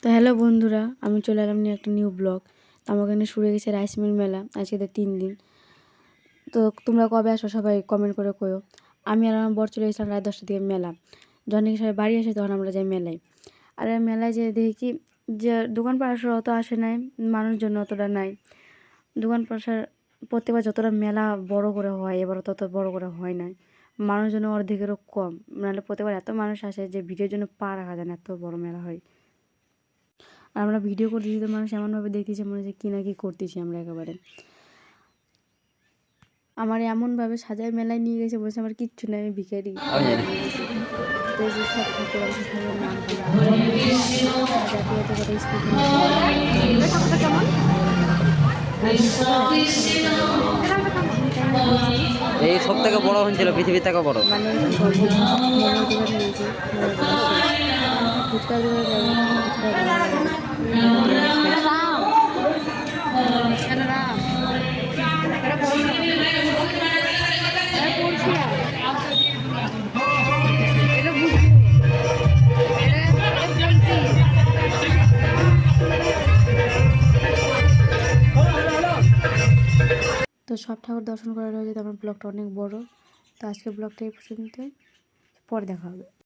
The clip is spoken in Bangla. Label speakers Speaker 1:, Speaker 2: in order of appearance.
Speaker 1: তো হ্যালো বন্ধুরা, আমি চলে এলাম নিয়ে একটা নিউ ব্লগ। তো আমার এখানে শুরু হয়ে গেছে রাইস মিল মেলা, আজকে 3 দিন। তো তোমরা কবে আসো সবাই কমেন্ট করে কয়ো। আমি আর আমার বর চলে গেছিলাম রাত 10টার দিকে মেলা। যখন নাকি সবাই বাড়ি আসে তখন আমরা যাই মেলায়। আর মেলায় যে দেখি কি যে দোকান পাশার অত আসে নাই, মানুষজন অতটা নাই। দোকান পাশার প্রত্যেকবার যতটা মেলা বড় করে হয় এবারও তত বড় করে হয় নাই, মানুষজন অর্ধেকেরও কম। নাহলে প্রত্যেকবার এত মানুষ আসে যে ভিডিওর জন্য পা রাখা যায় না, এত বড় মেলা হয়। আর আমরা ভিডিও করতেছি তো মানুষ এমনভাবে দেখতেছে মনে হচ্ছে কী না কি করতেছি আমরা একেবারে। আমার এমনভাবে সাজায় মেলায় নিয়ে গেছে বলছে আমার কিচ্ছু নেই, আমি ভিখারি। তো এই যে সব ঠাকুর আছে, ঠাকুরের নাম জাতীয় করে স্কুল
Speaker 2: এই সব থেকে বড় হয়েছিল পৃথিবীর থেকে বড়।
Speaker 1: মানে মোমোর দোকান নিয়েছি, ফুচকার তো সব ঠাকুর দর্শন করার হয়ে যেতে আমার ব্লগটা অনেক বড়। তো আজকের ব্লগটা এই পর্যন্ত, পরে দেখা হবে।